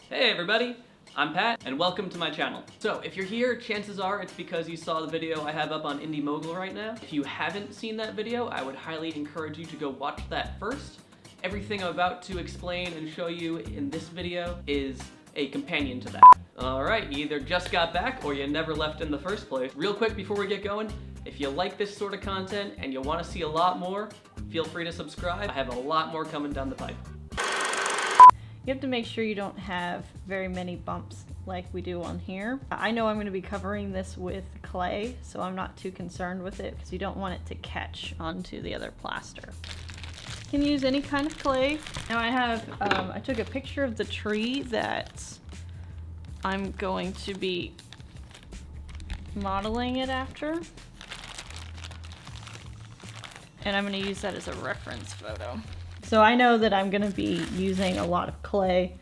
Hey everybody, I'm Pat, and welcome to my channel. So if you're here, chances are it's because you saw the video I have up on Indy Mogul right now. If you haven't seen that video, I would highly encourage you to go watch that first. Everything I'm about to explain and show you in this video is a companion to that. Alright, you either just got back or you never left in the first place. Real quick before we get going, if you like this sort of content and you want to see a lot more, feel free to subscribe. I have a lot more coming down the pipe. You have to make sure you don't have very many bumps like we do on here. I know I'm going to be covering this with clay, so I'm not too concerned with it because you don't want it to catch onto the other plaster. You can use any kind of clay. Now I took a picture of the tree that I'm going to be modeling it after. And I'm going to use that as a reference photo. So I know that I'm going to be using a lot of clay.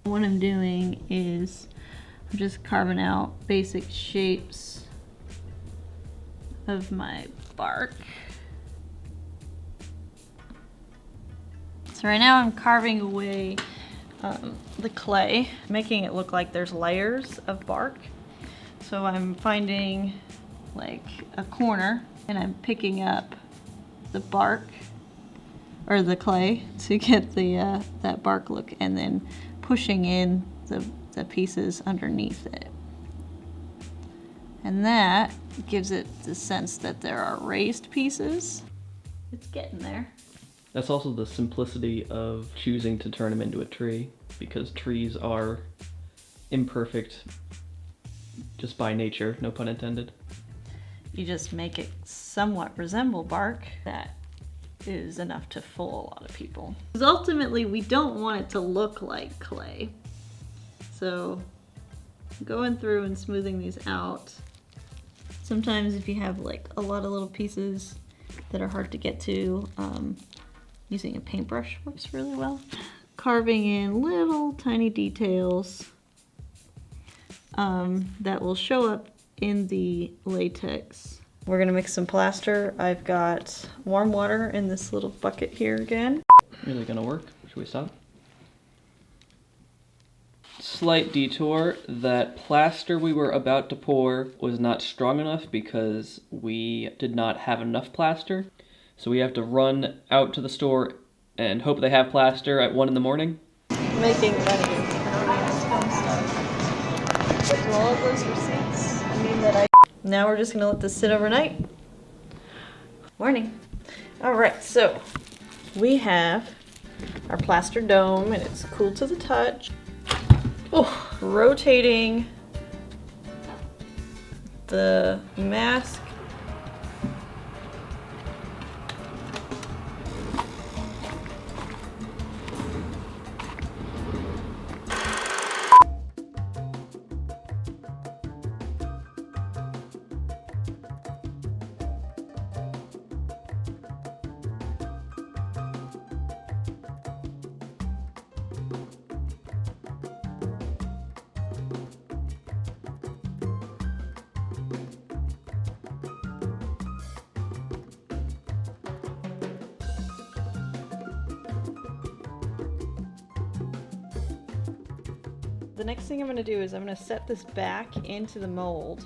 What I'm doing is I'm just carving out basic shapes of my bark. So right now I'm carving away the clay, making it look like there's layers of bark. So I'm finding like a corner and I'm picking up the bark or the clay to get the that bark look, and then pushing in the pieces underneath it, and that gives it the sense that there are raised pieces. It's getting there. That's also the simplicity of choosing to turn them into a tree, because trees are imperfect just by nature, no pun intended. You just make it somewhat resemble bark. That is enough to fool a lot of people. Because ultimately we don't want it to look like clay. So going through and smoothing these out. Sometimes if you have like a lot of little pieces that are hard to get to, using a paintbrush works really well. Carving in little tiny details that will show up in the latex. We're gonna mix some plaster. I've got warm water in this little bucket here again. Really gonna work? Should we stop? Slight detour. That plaster we were about to pour was not strong enough because we did not have enough plaster. So we have to run out to the store and hope they have plaster at 1 in the morning. Making money. Do all of those receipts mean that I... Now we're just gonna let this sit overnight. Morning. All right, so we have our plaster dome and it's cool to the touch. Oh, rotating the mask. The next thing I'm going to do is I'm going to set this back into the mold,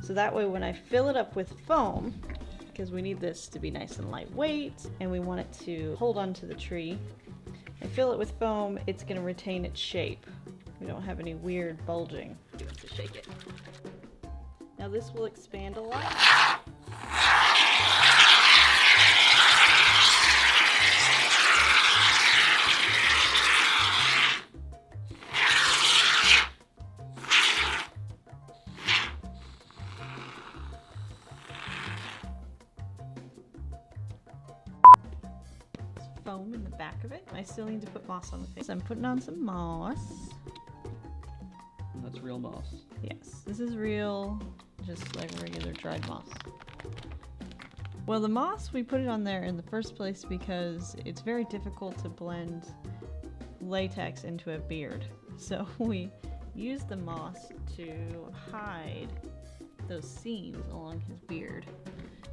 so that way when I fill it up with foam, because we need this to be nice and lightweight and we want it to hold onto the tree, I fill it with foam, it's going to retain its shape. We don't have any weird bulging. You have to shake it. Now this will expand a lot. Foam in the back of it. I still need to put moss on the face. So I'm putting on some moss. That's real moss. Yes, this is real, just like regular dried moss. Well, the moss, we put it on there in the first place because it's very difficult to blend latex into a beard. So we use the moss to hide those seams along his beard.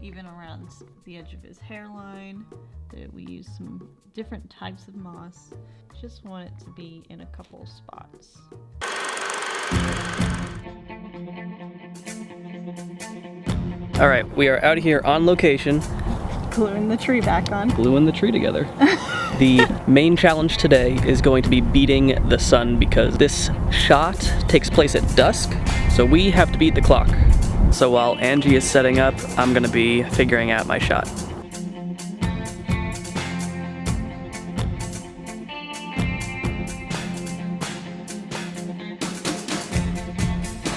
even around the edge of his hairline. We use some different types of moss. Just want it to be in a couple spots. All right, we are out here on location. Gluing the tree back on. Gluing the tree together. The main challenge today is going to be beating the sun because this shot takes place at dusk, so we have to beat the clock. So while Angie is setting up, I'm gonna be figuring out my shot. So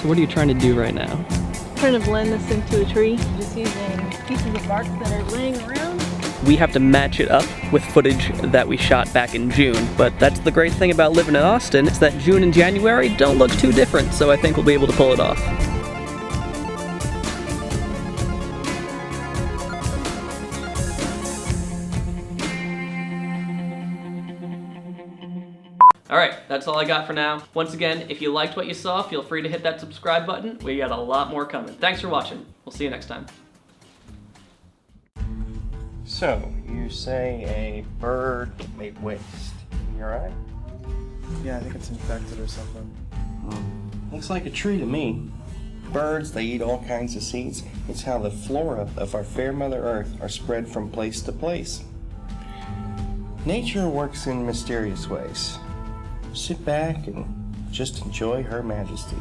what are you trying to do right now? Trying to blend this into a tree, just using pieces of bark that are laying around. We have to match it up with footage that we shot back in June, but that's the great thing about living in Austin, is that June and January don't look too different, so I think we'll be able to pull it off. Alright, that's all I got for now. Once again, if you liked what you saw, feel free to hit that subscribe button. We got a lot more coming. Thanks for watching. We'll see you next time. So, you say a bird made waste in your eye? Yeah, I think it's infected or something. Looks like a tree to me. Birds, they eat all kinds of seeds. It's how the flora of our fair Mother Earth are spread from place to place. Nature works in mysterious ways. Sit back and just enjoy her majesty.